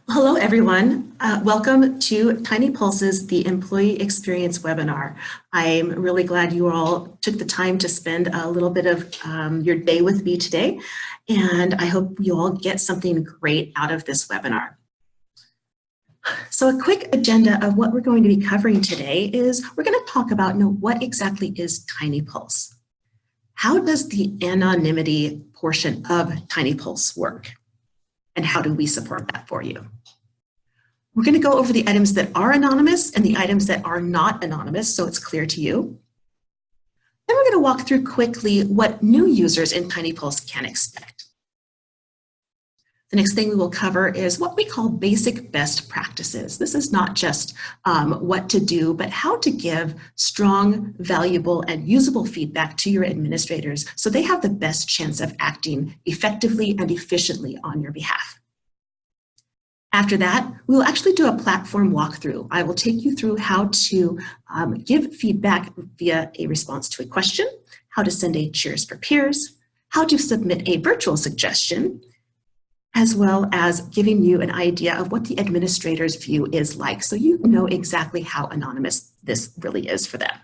Hello, everyone. Welcome to TINYpulse's The Employee Experience webinar. I'm really glad you all took the time to spend a little bit of your day with me today, and I hope you all get something great out of this webinar. So a quick agenda of what we're going to be covering today is we're going to talk about what exactly is TINYpulse. How does the anonymity portion of TINYpulse work? And how do we support that for you? We're going to go over the items that are anonymous and the items that are not anonymous, so it's clear to you. Then we're going to walk through quickly what new users in TINYpulse can expect. The next thing we will cover is what we call basic best practices. This is not just what to do, but how to give strong, valuable, and usable feedback to your administrators so they have the best chance of acting effectively and efficiently on your behalf. After that, we will actually do a platform walkthrough. I will take you through how to give feedback via a response to a question, how to send a cheers for peers, how to submit a virtual suggestion, as well as giving you an idea of what the administrator's view is like so you know exactly how anonymous this really is for them.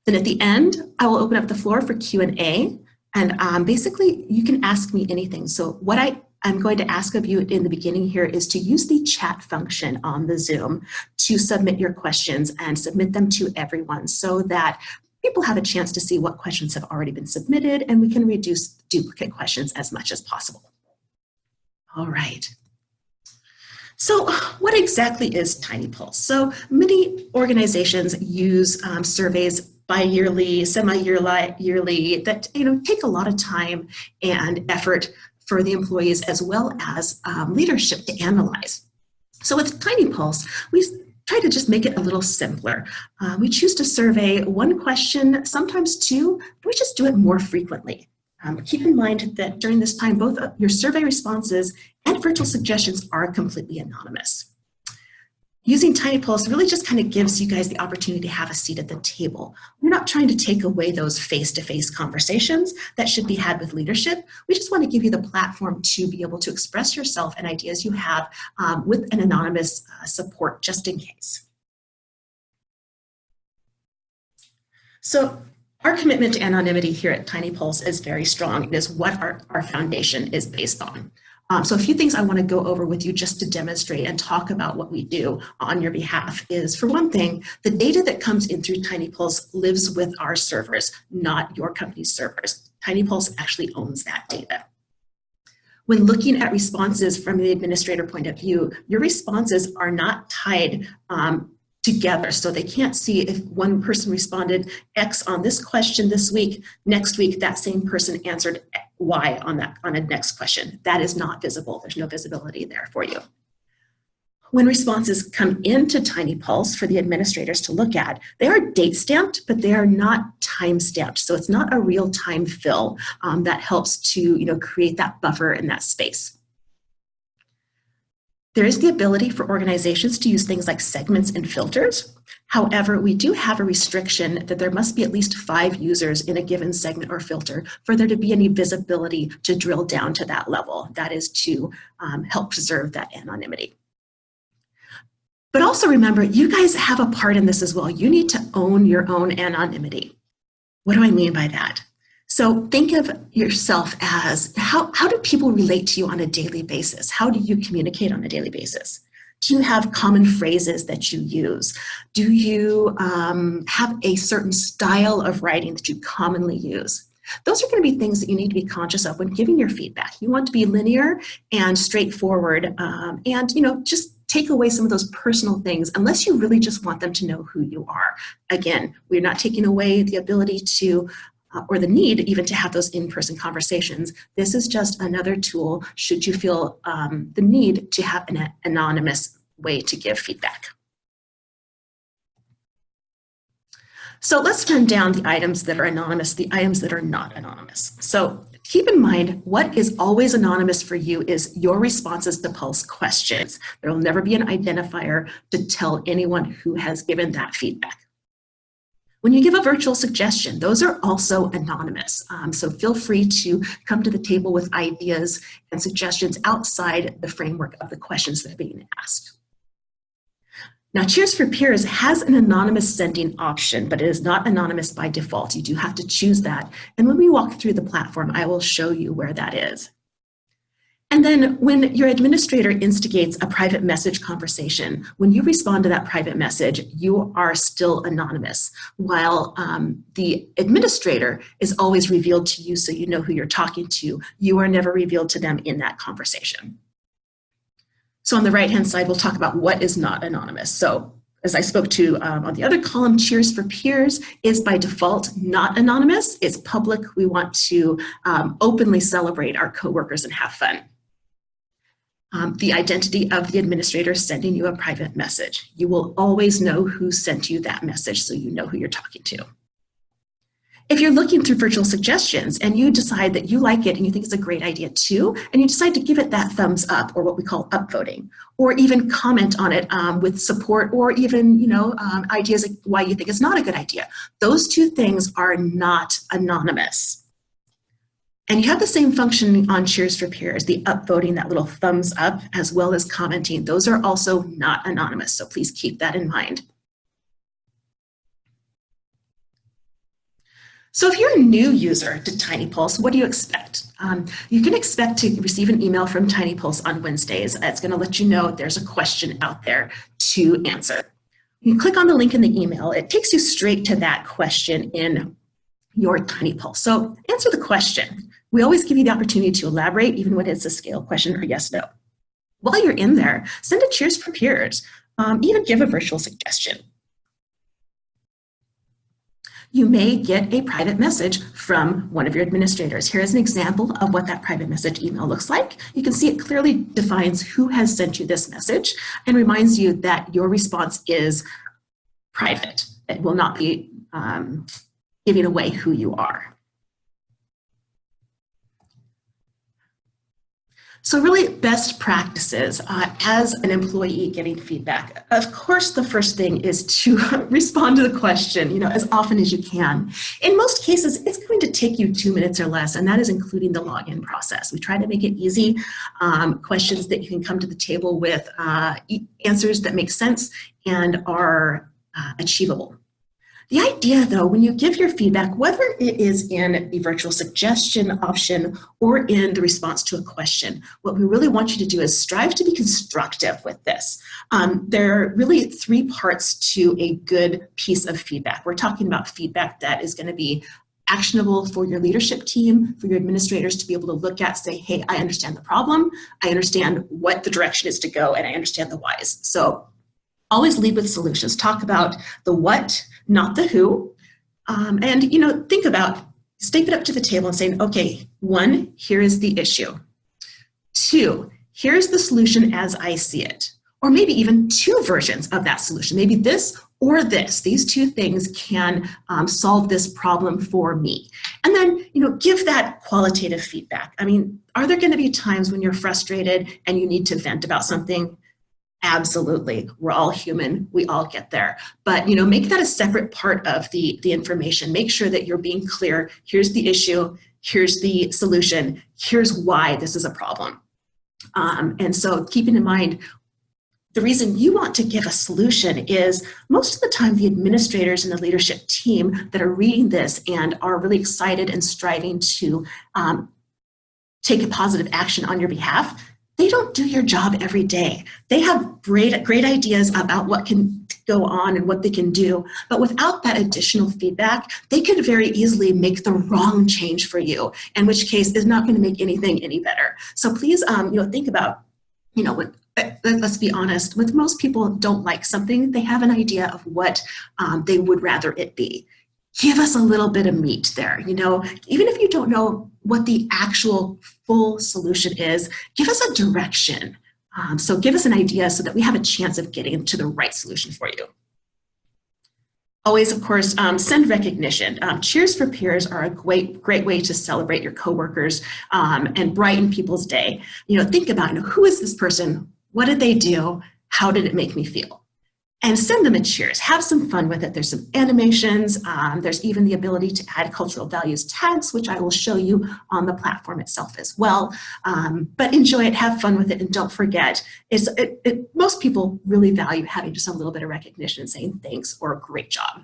Then at the end, I will open up the floor for Q&A, and basically you can ask me anything. So what I'm going to ask of you in the beginning here is to use the chat function on the Zoom to submit your questions and submit them to everyone so that people have a chance to see what questions have already been submitted and we can reduce duplicate questions as much as possible. All right. So what exactly is TINYpulse? So many organizations use surveys bi-yearly, semi-yearly that take a lot of time and effort for the employees as well as leadership to analyze. So with TINYpulse, we try to just make it a little simpler. We choose to survey one question, sometimes two, but we just do it more frequently. Keep in mind that during this time, both your survey responses and virtual suggestions are completely anonymous. Using TINYpulse really just kind of gives you guys the opportunity to have a seat at the table. We're not trying to take away those face-to-face conversations that should be had with leadership. We just want to give you the platform to be able to express yourself and ideas you have with an anonymous support just in case. So our commitment to anonymity here at TINYpulse is very strong. It is what our foundation is based on. So a few things I want to go over with you just to demonstrate and talk about what we do on your behalf is, for one thing, the data that comes in through TINYpulse lives with our servers, not your company's servers. TINYpulse actually owns that data. When looking at responses from the administrator point of view, your responses are not tied together, so they can't see if one person responded X on this question this week, next week that same person answered Y on a next question. That is not visible. There's no visibility there for you. When responses come into TINYpulse for the administrators to look at, they are date stamped, but they are not time stamped. So it's not a real-time fill that helps to create that buffer in that space. There is the ability for organizations to use things like segments and filters. However, we do have a restriction that there must be at least 5 users in a given segment or filter for there to be any visibility to drill down to that level. That is to help preserve that anonymity. But also remember, you guys have a part in this as well. You need to own your own anonymity. What do I mean by that? So think of yourself as how do people relate to you on a daily basis? How do you communicate on a daily basis? Do you have common phrases that you use? Do you have a certain style of writing that you commonly use? Those are going to be things that you need to be conscious of when giving your feedback. You want to be linear and straightforward and just take away some of those personal things unless you really just want them to know who you are. Again, we're not taking away the ability to or the need even to have those in-person conversations. This is just another tool should you feel the need to have an anonymous way to give feedback. So let's run down the items that are anonymous, the items that are not anonymous. So keep in mind, what is always anonymous for you is your responses to Pulse questions. There will never be an identifier to tell anyone who has given that feedback. When you give a virtual suggestion, those are also anonymous. So feel free to come to the table with ideas and suggestions outside the framework of the questions that are being asked. Now, Cheers for Peers has an anonymous sending option, but it is not anonymous by default. You do have to choose that. And when we walk through the platform, I will show you where that is. And then when your administrator instigates a private message conversation, when you respond to that private message, you are still anonymous, while the administrator is always revealed to you so you know who you're talking to. You are never revealed to them in that conversation. So on the right-hand side, we'll talk about what is not anonymous. So as I spoke to on the other column, Cheers for Peers is by default not anonymous. It's public. We want to openly celebrate our coworkers and have fun. The identity of the administrator sending you a private message. You will always know who sent you that message, so you know who you're talking to. If you're looking through virtual suggestions and you decide that you like it and you think it's a great idea too, and you decide to give it that thumbs up, or what we call upvoting, or even comment on it with support, or even ideas like why you think it's not a good idea, those two things are not anonymous. And you have the same function on Cheers for Peers, the upvoting, that little thumbs up, as well as commenting. Those are also not anonymous, so please keep that in mind. So if you're a new user to TINYpulse, what do you expect? You can expect to receive an email from TINYpulse on Wednesdays. It's going to let you know there's a question out there to answer. You click on the link in the email. It takes you straight to that question in your TINYpulse. So answer the question. We always give you the opportunity to elaborate, even when it's a scale question or yes, no. While you're in there, send a Cheers for Peers, even give a virtual suggestion. You may get a private message from one of your administrators. Here is an example of what that private message email looks like. You can see it clearly defines who has sent you this message and reminds you that your response is private. It will not be giving away who you are. So really, best practices as an employee getting feedback. Of course, the first thing is to respond to the question, as often as you can. In most cases, it's going to take you 2 minutes or less, and that is including the login process. We try to make it easy, questions that you can come to the table with, answers that make sense and are achievable. The idea, though, when you give your feedback, whether it is in the virtual suggestion option or in the response to a question, what we really want you to do is strive to be constructive with this. There are really 3 parts to a good piece of feedback. We're talking about feedback that is going to be actionable for your leadership team, for your administrators to be able to look at, say, hey, I understand the problem, I understand what the direction is to go, and I understand the whys. So always lead with solutions. Talk about the what, not the who. And think about, step it up to the table and saying, okay, 1, here is the issue. 2, here's the solution as I see it. Or maybe even 2 versions of that solution. Maybe this or this. These 2 things can solve this problem for me. And then, give that qualitative feedback. I mean, are there going to be times when you're frustrated and you need to vent about something? Absolutely. We're all human. We all get there. But, make that a separate part of the information. Make sure that you're being clear. Here's the issue. Here's the solution. Here's why this is a problem. And so keeping in mind, the reason you want to give a solution is most of the time the administrators and the leadership team that are reading this and are really excited and striving to take a positive action on your behalf, they don't do your job every day. They have great ideas about what can go on and what they can do, but without that additional feedback, they could very easily make the wrong change for you, in which case is not going to make anything any better. So please, think about, let's be honest, when most people don't like something, they have an idea of what they would rather it be. Give us a little bit of meat there, even if you don't know what the actual full solution is, give us a direction. So give us an idea so that we have a chance of getting to the right solution for you. Always, of course, send recognition. Cheers for Peers are a great way to celebrate your coworkers and brighten people's day. Think about, who is this person? What did they do? How did it make me feel? and send them a cheers. Have some fun with it. There's some animations. There's even the ability to add cultural values tags, which I will show you on the platform itself as well. But enjoy it, have fun with it, and don't forget, most people really value having just a little bit of recognition and saying thanks or great job.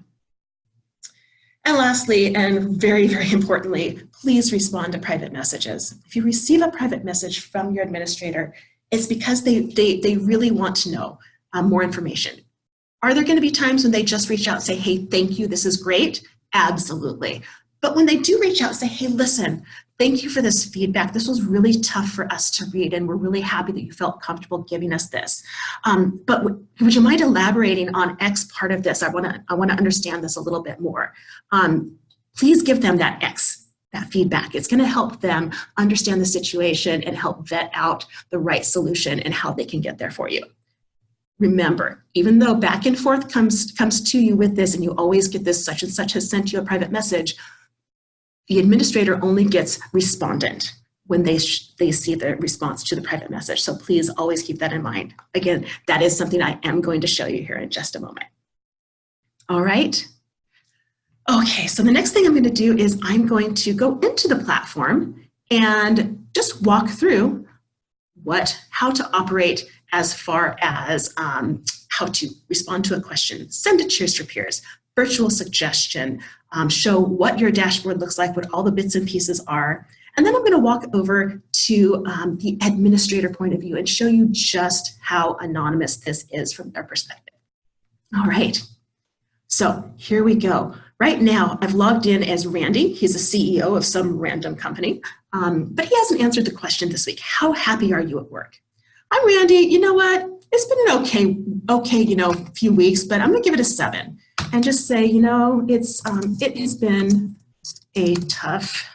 And lastly, and very, very importantly, please respond to private messages. If you receive a private message from your administrator, it's because they really want to know more information. Are there going to be times when they just reach out and say, hey, thank you, this is great? Absolutely. But when they do reach out and say, hey, listen, thank you for this feedback. This was really tough for us to read, and we're really happy that you felt comfortable giving us this. But would you mind elaborating on X part of this? I want to understand this a little bit more. Please give them that X, that feedback. It's going to help them understand the situation and help vet out the right solution and how they can get there for you. Remember, even though back and forth comes to you with this, and you always get this such and such has sent you a private message, the administrator only gets respondent when they see the response to the private message. So please always keep that in mind. Again, that is something I am going to show you here in just a moment. All right. Okay, so the next thing I'm going to do is I'm going to go into the platform and just walk through how to operate as far as how to respond to a question, send a cheers for peers, virtual suggestion, show what your dashboard looks like, what all the bits and pieces are. And then I'm going to walk over to the administrator point of view and show you just how anonymous this is from their perspective. All right, so here we go. Right now, I've logged in as Randy. He's the CEO of some random company, but he hasn't answered the question this week. How happy are you at work? I'm Randy. You know what? It's been an okay, few weeks, but I'm gonna give it a 7 and just say, it has been a tough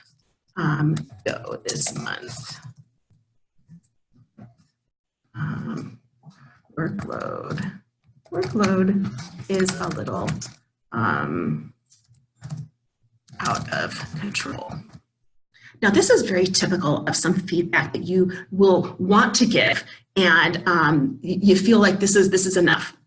go this month. Workload is a little out of control. Now, this is very typical of some feedback that you will want to give, and you feel like this is enough.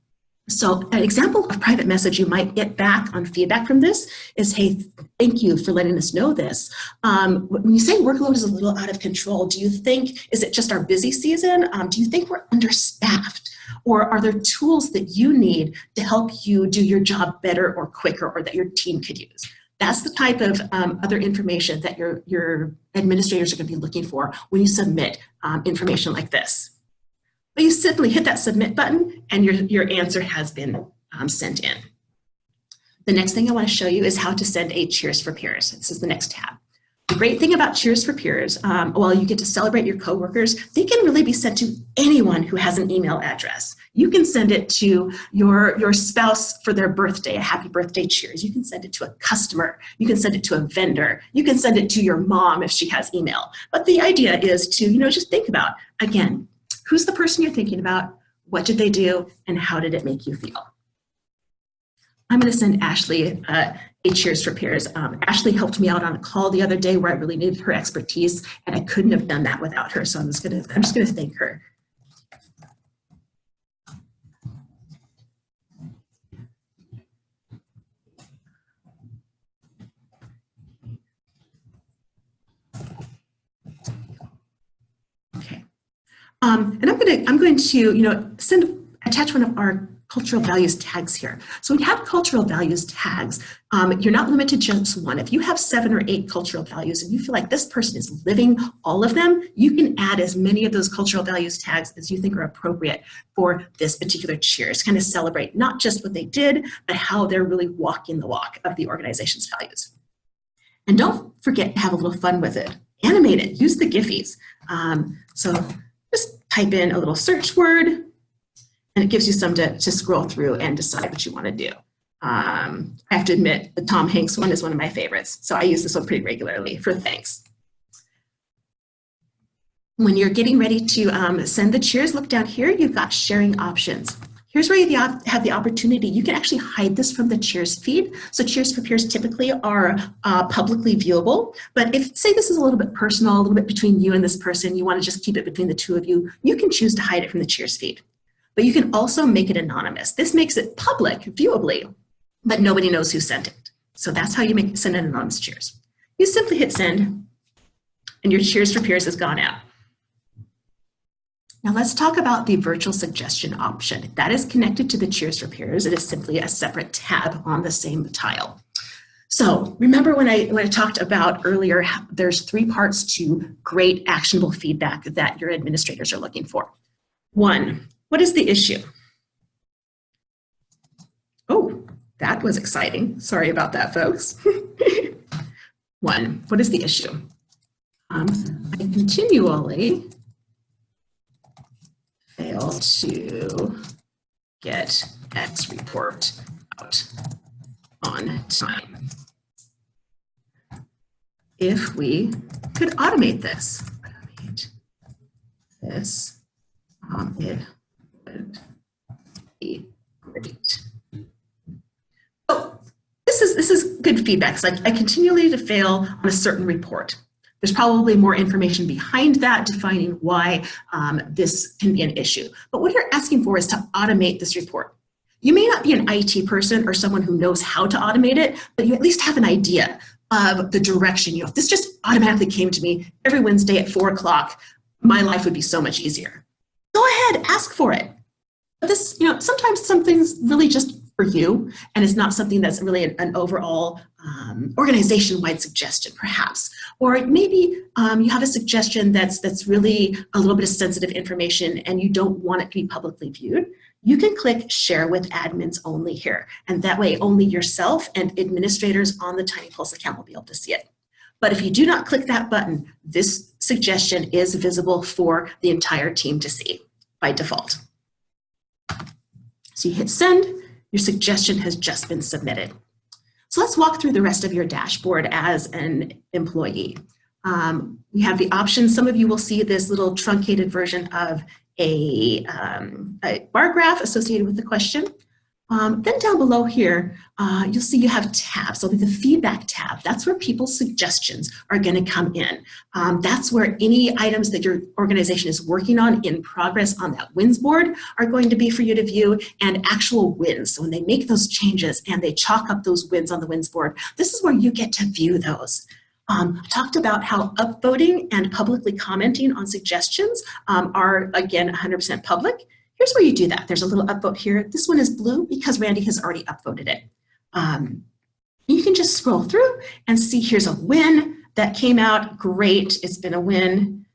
So an example of private message you might get back on feedback from this is, hey, thank you for letting us know this. When you say workload is a little out of control, is it just our busy season? Do you think we're understaffed? Or are there tools that you need to help you do your job better or quicker, or that your team could use? That's the type of other information that your administrators are going to be looking for when you submit information like this. But you simply hit that submit button and your answer has been sent in. The next thing I want to show you is how to send a cheers for peers. This is the next tab. The great thing about cheers for peers, while you get to celebrate your coworkers, they can really be sent to anyone who has an email address. You can send it to your spouse for their birthday, a happy birthday cheers. You can send it to a customer. You can send it to a vendor. You can send it to your mom if she has email. But the idea is to, just think about, again, who's the person you're thinking about? What did they do? And how did it make you feel? I'm going to send Ashley a cheers for peers. Ashley helped me out on a call the other day where I really needed her expertise, and I couldn't have done that without her. So I'm just going to thank her. Okay. And I'm going to attach one of our cultural values tags here. So when you have cultural values tags, you're not limited to just one. If you have 7 or 8 cultural values and you feel like this person is living all of them, you can add as many of those cultural values tags as you think are appropriate for this particular cheers. Kind of celebrate not just what they did, but how they're really walking the walk of the organization's values. And don't forget to have a little fun with it. Animate it, use the Giphies. So just type in a little search word, and it gives you some to scroll through and decide what you want to do. I have to admit, the Tom Hanks one is one of my favorites, so I use this one pretty regularly for thanks. When you're getting ready to send the cheers, look down here, you've got sharing options. Here's where you have the opportunity. You can actually hide this from the cheers feed. So cheers for peers typically are publicly viewable, but if, say this is a little bit personal, a little bit between you and this person, you want to just keep it between the two of you, you can choose to hide it from the cheers feed. but you can also make it anonymous. This makes it public, viewably, but nobody knows who sent it. So that's how you send an anonymous cheers. You simply hit send, and your cheers for peers has gone out. Now let's talk about the virtual suggestion option. That is connected to the cheers for peers. It is simply a separate tab on the same tile. So remember when I talked about earlier, there's 3 parts to great actionable feedback that your administrators are looking for. 1, what is the issue? Oh, that was exciting. Sorry about that, folks. 1, what is the issue? I continually fail to get X report out on time. If we could automate this, it would be great. So this is good feedback. It's like I continually to fail on a certain report. There's probably more information behind that defining why this can be an issue. But what you're asking for is to automate this report. You may not be an IT person or someone who knows how to automate it, but you at least have an idea of the direction. If this just automatically came to me every Wednesday at 4 o'clock, my life would be so much easier. Go ahead, ask for it. But this, sometimes something's really just for you, and it's not something that's really an overall organization-wide suggestion, perhaps. Or maybe you have a suggestion that's really a little bit of sensitive information and you don't want it to be publicly viewed. You can click Share with Admins Only here, and that way only yourself and administrators on the TINYpulse account will be able to see it. But if you do not click that button, this suggestion is visible for the entire team to see by default. So you hit send, your suggestion has just been submitted. So let's walk through the rest of your dashboard as an employee. We have the options. Some of you will see this little truncated version of a bar graph associated with the question. Then down below here, you'll see you have tabs. So the feedback tab, that's where people's suggestions are going to come in. That's where any items that your organization is working on in progress on that wins board are going to be for you to view, and actual wins. So when they make those changes and they chalk up those wins on the wins board, this is where you get to view those. I talked about how upvoting and publicly commenting on suggestions are, again, 100% public. Here's where you do that. There's a little upvote here. This one is blue because Randy has already upvoted it. You can just scroll through and see here's a win that came out. Great, it's been a win.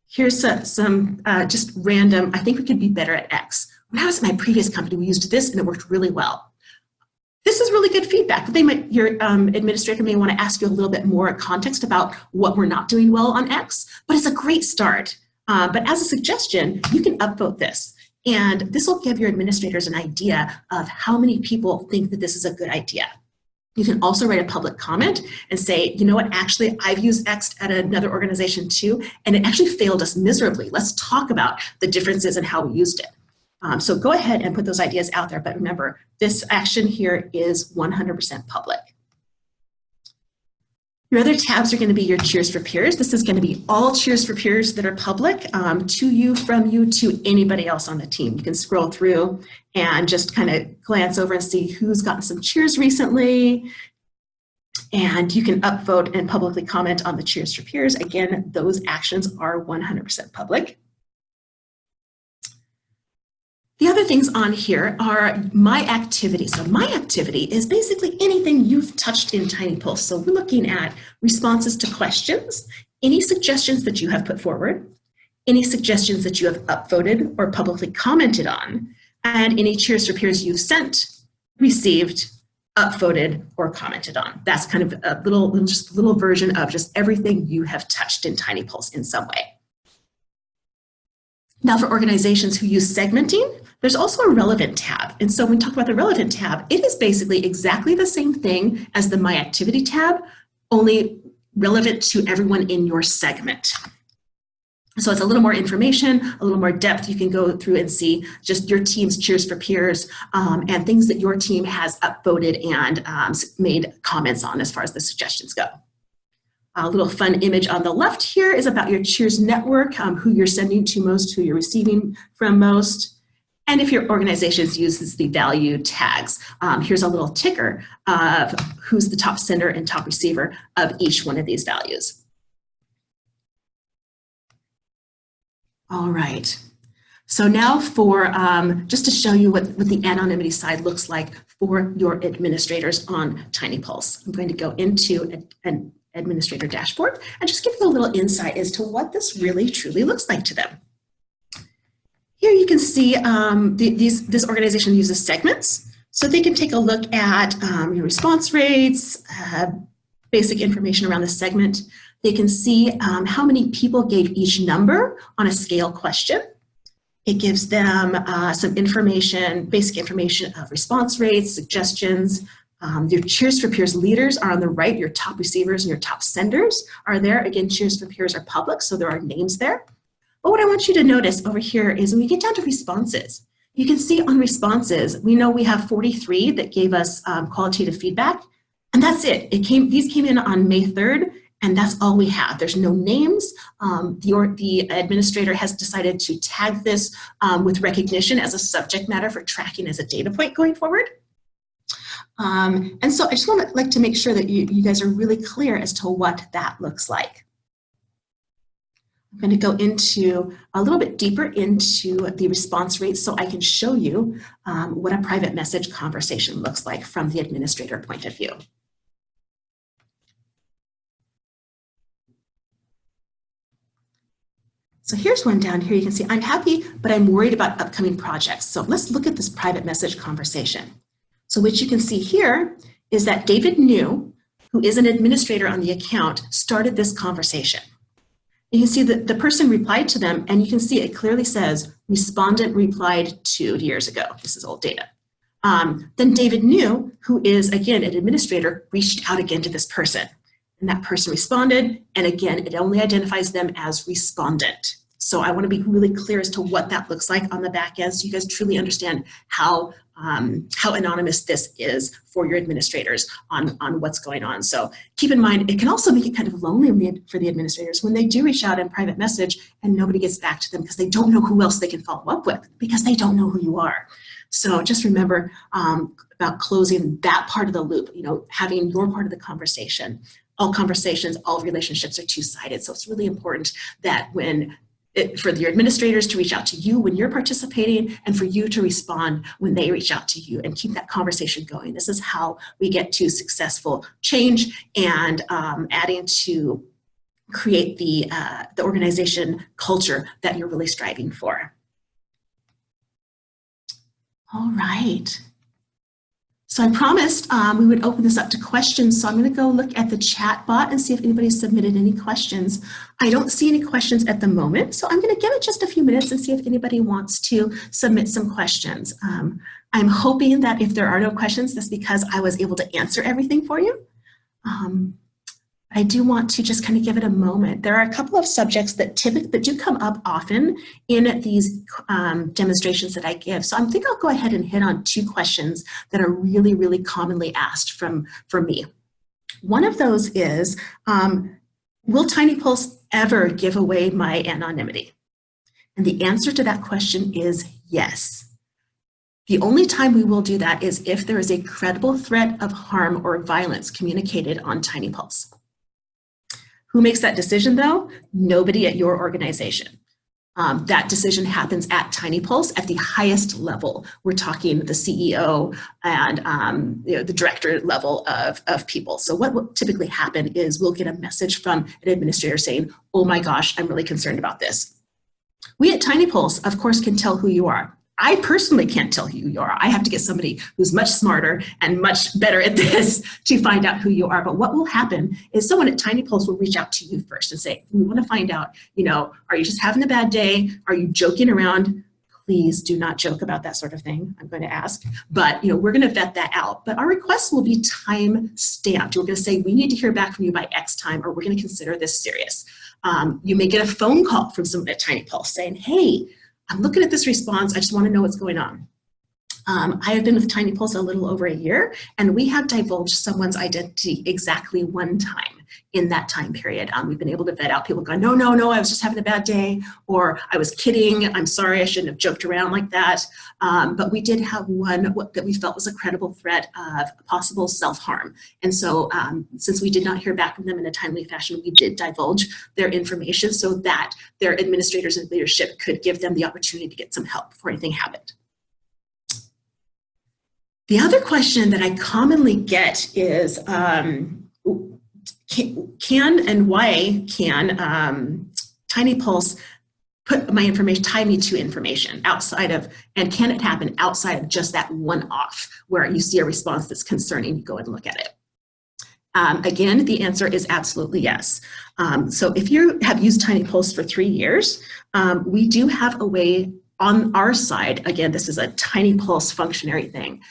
Here's some just random, I think we could be better at X. When I was at my previous company, we used this and it worked really well. This is really good feedback. Your administrator may want to ask you a little bit more context about what we're not doing well on X, but it's a great start. But as a suggestion, you can upvote this. And this will give your administrators an idea of how many people think that this is a good idea. You can also write a public comment and say, you know what, actually, I've used X at another organization too, and it actually failed us miserably. Let's talk about the differences and how we used it. So go ahead and put those ideas out there. But remember, this action here is 100% public. Your other tabs are going to be your cheers for peers. This is going to be all cheers for peers that are public to you, from you, to anybody else on the team. You can scroll through and just kind of glance over and see who's gotten some cheers recently. And you can upvote and publicly comment on the cheers for peers. Again, those actions are 100% public. The other things on here are my activity. So my activity is basically anything you've touched in TINYpulse. So we're looking at responses to questions, any suggestions that you have put forward, any suggestions that you have upvoted or publicly commented on, and any cheers for peers you've sent, received, upvoted, or commented on. That's kind of a little version of just everything you have touched in TINYpulse in some way. Now for organizations who use segmenting, there's also a relevant tab. And so when we talk about the relevant tab, it is basically exactly the same thing as the My Activity tab, only relevant to everyone in your segment. So it's a little more information, a little more depth. You can go through and see just your team's cheers for peers and things that your team has upvoted and made comments on as far as the suggestions go. A little fun image on the left here is about your Cheers network, who you're sending to most, who you're receiving from most. And if your organization uses the value tags, here's a little ticker of who's the top sender and top receiver of each one of these values. All right. So now for, just to show you what the anonymity side looks like for your administrators on TINYpulse. I'm going to go into an administrator dashboard and just give you a little insight as to what this really truly looks like to them. Here you can see this organization uses segments, so they can take a look at your response rates, basic information around the segment. They can see how many people gave each number on a scale question. It gives them some information, basic information of response rates, suggestions. Your Cheers for Peers leaders are on the right. Your top receivers and your top senders are there. Again, Cheers for Peers are public, so there are names there. But what I want you to notice over here is when we get down to responses, you can see on responses, we know we have 43 that gave us qualitative feedback, and that's it. These came in on May 3rd, and that's all we have. There's no names. The administrator has decided to tag this with recognition as a subject matter for tracking as a data point going forward. And so I just like to make sure that you guys are really clear as to what that looks like. I'm going to go into a little bit deeper into the response rates so I can show you what a private message conversation looks like from the administrator point of view. So here's one down here. You can see, I'm happy, but I'm worried about upcoming projects. So let's look at this private message conversation. So what you can see here is that David New, who is an administrator on the account, started this conversation. You can see that the person replied to them, and you can see it clearly says, respondent replied 2 years ago. This is old data. Then David New, who is, again, an administrator, reached out again to this person. And that person responded, and again, it only identifies them as respondent. So I want to be really clear as to what that looks like on the back end so you guys truly understand how anonymous this is for your administrators on what's going on. So keep in mind, it can also make it kind of lonely for the administrators when they do reach out in private message and nobody gets back to them because they don't know who else they can follow up with because they don't know who you are. So just remember about closing that part of the loop, having your part of the conversation. All conversations, all relationships are two-sided. So it's really important that for your administrators to reach out to you when you're participating and for you to respond when they reach out to you and keep that conversation going. This is how we get to successful change and adding to create the organization culture that you're really striving for. All right. So I promised we would open this up to questions. So I'm going to go look at the chat bot and see if anybody submitted any questions. I don't see any questions at the moment, so I'm going to give it just a few minutes and see if anybody wants to submit some questions. I'm hoping that if there are no questions, that's because I was able to answer everything for you. I do want to just kind of give it a moment. There are a couple of subjects that do come up often in these demonstrations that I give. So I think I'll go ahead and hit on 2 questions that are really, really commonly asked from me. One of those is, will TINYpulse ever give away my anonymity? And the answer to that question is yes. The only time we will do that is if there is a credible threat of harm or violence communicated on TINYpulse. Who makes that decision though? Nobody at your organization. That decision happens at TINYpulse at the highest level. We're talking the CEO and the director level of people. So what will typically happen is we'll get a message from an administrator saying, oh my gosh, I'm really concerned about this. We at TINYpulse, of course, can tell who you are. I personally can't tell who you are. I have to get somebody who's much smarter and much better at this to find out who you are. But what will happen is someone at TINYpulse will reach out to you first and say, we want to find out, are you just having a bad day? Are you joking around? Please do not joke about that sort of thing, I'm going to ask. But we're going to vet that out. But our requests will be time stamped. We're going to say, we need to hear back from you by X time, or we're going to consider this serious. You may get a phone call from someone at TINYpulse saying, hey, I'm looking at this response. I just want to know what's going on. I have been with TINYpulse a little over a year, and we have divulged someone's identity exactly 1 time. in that time period. We've been able to vet out people going, no, no, no, I was just having a bad day, or I was kidding, I'm sorry, I shouldn't have joked around like that. But we did have one that we felt was a credible threat of possible self-harm. And so since we did not hear back from them in a timely fashion, we did divulge their information so that their administrators and leadership could give them the opportunity to get some help before anything happened. The other question that I commonly get is, can and why can TINYpulse put my information, tie me to information outside of, and can it happen outside of just that one-off where you see a response that's concerning, you go and look at it? Again, the answer is absolutely yes. So if you have used TINYpulse for 3 years, we do have a way on our side, again, this is a TINYpulse functionary thing,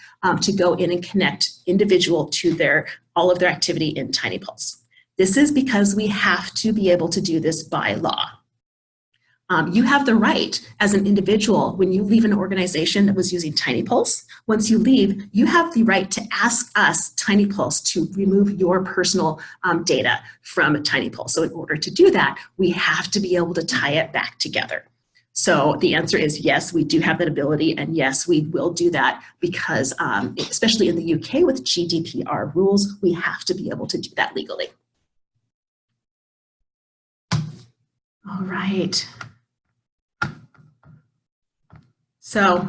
to go in and connect individual to all of their activity in TINYpulse. This is because we have to be able to do this by law. You have the right as an individual, when you leave an organization that was using TINYpulse, once you leave, you have the right to ask us, TINYpulse, to remove your personal data from TINYpulse. So in order to do that, we have to be able to tie it back together. So the answer is yes, we do have that ability, and yes, we will do that because, especially in the UK with GDPR rules, we have to be able to do that legally. All right. So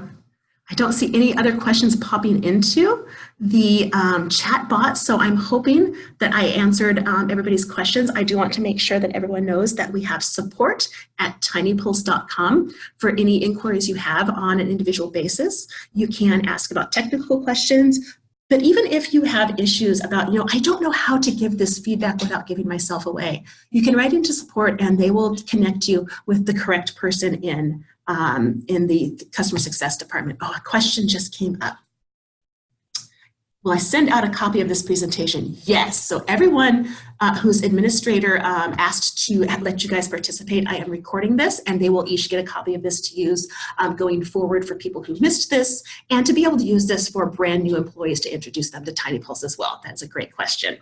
I don't see any other questions popping into the chat bot, so I'm hoping that I answered everybody's questions. I do want to make sure that everyone knows that we have support at tinypulse.com for any inquiries you have on an individual basis. You can ask about technical questions, but even if you have issues about, I don't know how to give this feedback without giving myself away, you can write into support and they will connect you with the correct person in the customer success department. Oh, a question just came up. Will I send out a copy of this presentation? Yes. So everyone whose administrator asked to let you guys participate, I am recording this, and they will each get a copy of this to use going forward for people who missed this, and to be able to use this for brand new employees to introduce them to TINYpulse as well. That's a great question.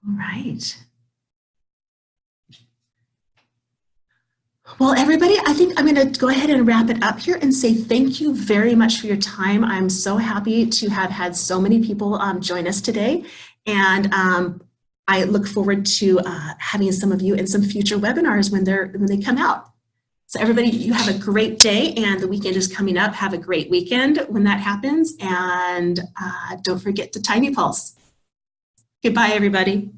All right. Well, everybody, I think I'm going to go ahead and wrap it up here and say thank you very much for your time. I'm so happy to have had so many people join us today. And I look forward to having some of you in some future webinars when they come out. So everybody, you have a great day, and the weekend is coming up. Have a great weekend when that happens. And don't forget to TINYpulse. Goodbye, everybody.